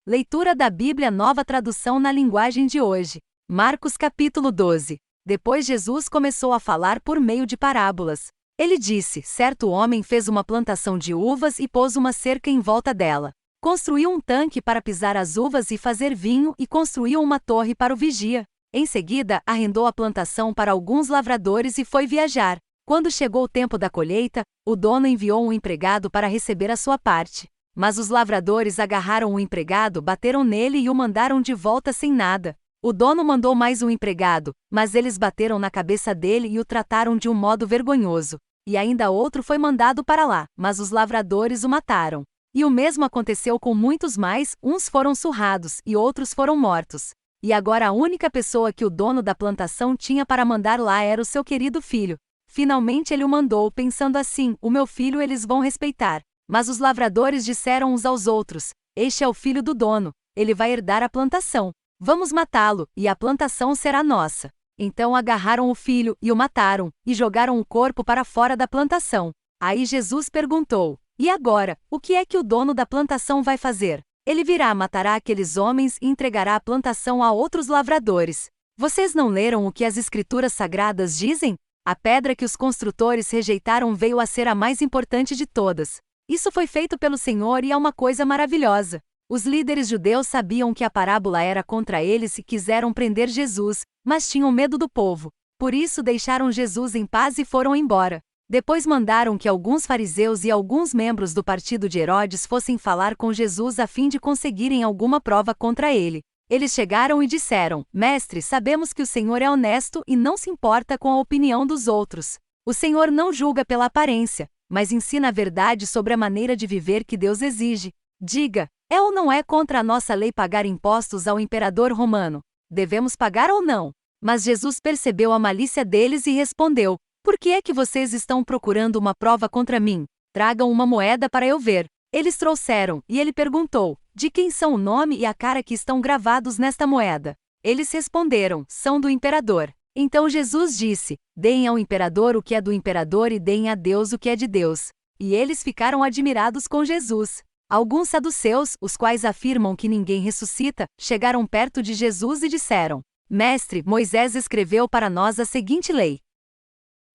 Leitura da Bíblia Nova Tradução na linguagem de hoje. Marcos capítulo 12. Depois Jesus começou a falar por meio de parábolas. Ele disse: certo homem fez uma plantação de uvas e pôs uma cerca em volta dela. Construiu um tanque para pisar as uvas e fazer vinho e construiu uma torre para o vigia. Em seguida, arrendou a plantação para alguns lavradores e foi viajar. Quando chegou o tempo da colheita, o dono enviou um empregado para receber a sua parte. Mas os lavradores agarraram o empregado, bateram nele e o mandaram de volta sem nada. O dono mandou mais um empregado, mas eles bateram na cabeça dele e o trataram de um modo vergonhoso. E ainda outro foi mandado para lá, mas os lavradores o mataram. E o mesmo aconteceu com muitos mais, uns foram surrados e outros foram mortos. E agora a única pessoa que o dono da plantação tinha para mandar lá era o seu querido filho. Finalmente ele o mandou, pensando assim: o meu filho eles vão respeitar. Mas os lavradores disseram uns aos outros: este é o filho do dono, ele vai herdar a plantação. Vamos matá-lo, e a plantação será nossa. Então agarraram o filho, e o mataram, e jogaram o corpo para fora da plantação. Aí Jesus perguntou: e agora, o que é que o dono da plantação vai fazer? Ele virá, matará aqueles homens e entregará a plantação a outros lavradores. Vocês não leram o que as Escrituras Sagradas dizem? A pedra que os construtores rejeitaram veio a ser a mais importante de todas. Isso foi feito pelo Senhor e é uma coisa maravilhosa. Os líderes judeus sabiam que a parábola era contra eles e quiseram prender Jesus, mas tinham medo do povo. Por isso deixaram Jesus em paz e foram embora. Depois mandaram que alguns fariseus e alguns membros do partido de Herodes fossem falar com Jesus a fim de conseguirem alguma prova contra ele. Eles chegaram e disseram: Mestre, sabemos que o Senhor é honesto e não se importa com a opinião dos outros. O Senhor não julga pela aparência, mas ensina a verdade sobre a maneira de viver que Deus exige. Diga, é ou não é contra a nossa lei pagar impostos ao imperador romano? Devemos pagar ou não? Mas Jesus percebeu a malícia deles e respondeu: por que é que vocês estão procurando uma prova contra mim? Tragam uma moeda para eu ver. Eles trouxeram, e ele perguntou: de quem são o nome e a cara que estão gravados nesta moeda? Eles responderam: são do imperador. Então Jesus disse: deem ao imperador o que é do imperador e deem a Deus o que é de Deus. E eles ficaram admirados com Jesus. Alguns saduceus, os quais afirmam que ninguém ressuscita, chegaram perto de Jesus e disseram: Mestre, Moisés escreveu para nós a seguinte lei: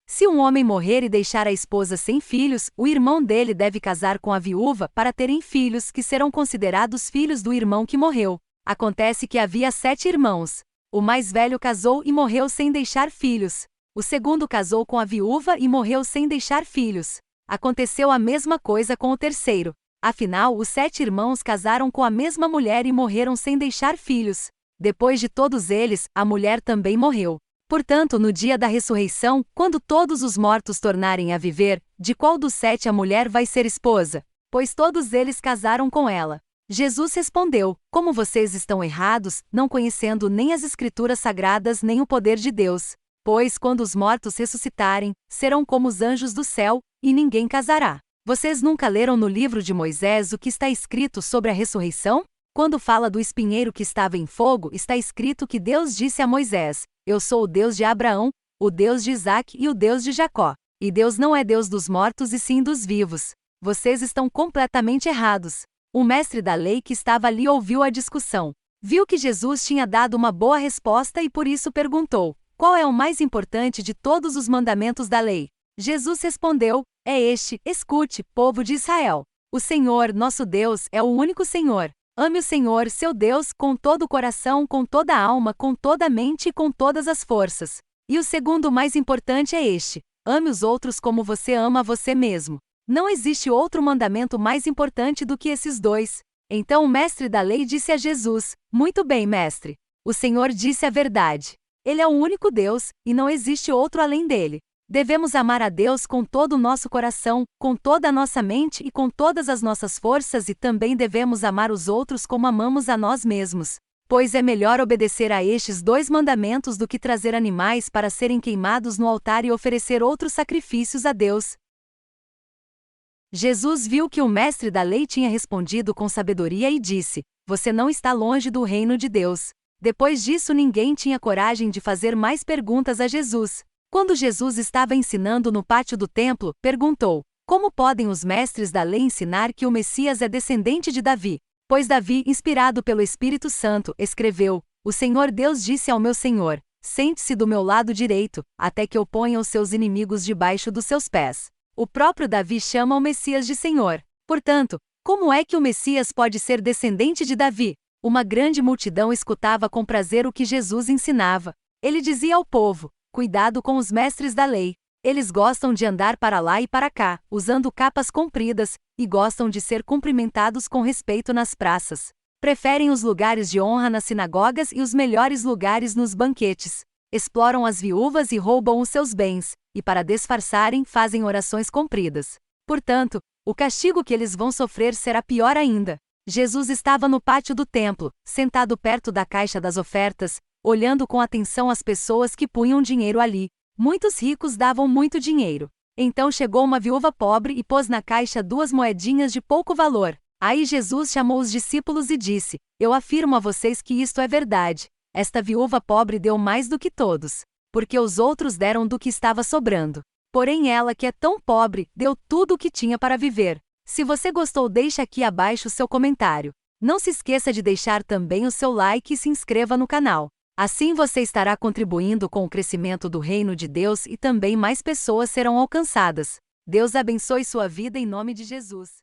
se um homem morrer e deixar a esposa sem filhos, o irmão dele deve casar com a viúva para terem filhos que serão considerados filhos do irmão que morreu. Acontece que havia 7 irmãos. O mais velho casou e morreu sem deixar filhos. O segundo casou com a viúva e morreu sem deixar filhos. Aconteceu a mesma coisa com o terceiro. Afinal, os 7 irmãos casaram com a mesma mulher e morreram sem deixar filhos. Depois de todos eles, a mulher também morreu. Portanto, no dia da ressurreição, quando todos os mortos tornarem a viver, de qual dos 7 a mulher vai ser esposa? Pois todos eles casaram com ela. Jesus respondeu: como vocês estão errados, não conhecendo nem as Escrituras Sagradas nem o poder de Deus. Pois quando os mortos ressuscitarem, serão como os anjos do céu, e ninguém casará. Vocês nunca leram no livro de Moisés o que está escrito sobre a ressurreição? Quando fala do espinheiro que estava em fogo, está escrito que Deus disse a Moisés: eu sou o Deus de Abraão, o Deus de Isaque e o Deus de Jacó. E Deus não é Deus dos mortos e sim dos vivos. Vocês estão completamente errados. O mestre da lei que estava ali ouviu a discussão. Viu que Jesus tinha dado uma boa resposta e por isso perguntou: qual é o mais importante de todos os mandamentos da lei? Jesus respondeu: é este: escute, povo de Israel. O Senhor, nosso Deus, é o único Senhor. Ame o Senhor, seu Deus, com todo o coração, com toda a alma, com toda a mente e com todas as forças. E o segundo mais importante é este: ame os outros como você ama a você mesmo. Não existe outro mandamento mais importante do que esses dois. Então o mestre da lei disse a Jesus: muito bem, mestre. O Senhor disse a verdade. Ele é o único Deus, e não existe outro além dele. Devemos amar a Deus com todo o nosso coração, com toda a nossa mente e com todas as nossas forças, e também devemos amar os outros como amamos a nós mesmos. Pois é melhor obedecer a estes 2 mandamentos do que trazer animais para serem queimados no altar e oferecer outros sacrifícios a Deus. Jesus viu que o mestre da lei tinha respondido com sabedoria e disse: você não está longe do reino de Deus. Depois disso, ninguém tinha coragem de fazer mais perguntas a Jesus. Quando Jesus estava ensinando no pátio do templo, perguntou: como podem os mestres da lei ensinar que o Messias é descendente de Davi? Pois Davi, inspirado pelo Espírito Santo, escreveu: O Senhor Deus disse ao meu Senhor: Sente-se do meu lado direito, até que eu ponha os seus inimigos debaixo dos seus pés. O próprio Davi chama o Messias de Senhor. Portanto, como é que o Messias pode ser descendente de Davi? Uma grande multidão escutava com prazer o que Jesus ensinava. Ele dizia ao povo: Cuidado com os mestres da lei. Eles gostam de andar para lá e para cá, usando capas compridas, e gostam de ser cumprimentados com respeito nas praças. Preferem os lugares de honra nas sinagogas e os melhores lugares nos banquetes. Exploram as viúvas e roubam os seus bens, e para disfarçarem fazem orações compridas. Portanto, o castigo que eles vão sofrer será pior ainda. Jesus estava no pátio do templo, sentado perto da caixa das ofertas, olhando com atenção as pessoas que punham dinheiro ali. Muitos ricos davam muito dinheiro. Então chegou uma viúva pobre e pôs na caixa 2 moedinhas de pouco valor. Aí Jesus chamou os discípulos e disse: Eu afirmo a vocês que isto é verdade. Esta viúva pobre deu mais do que todos, porque os outros deram do que estava sobrando. Porém ela, que é tão pobre, deu tudo o que tinha para viver. Se você gostou, deixe aqui abaixo o seu comentário. Não se esqueça de deixar também o seu like e se inscreva no canal. Assim você estará contribuindo com o crescimento do reino de Deus e também mais pessoas serão alcançadas. Deus abençoe sua vida em nome de Jesus.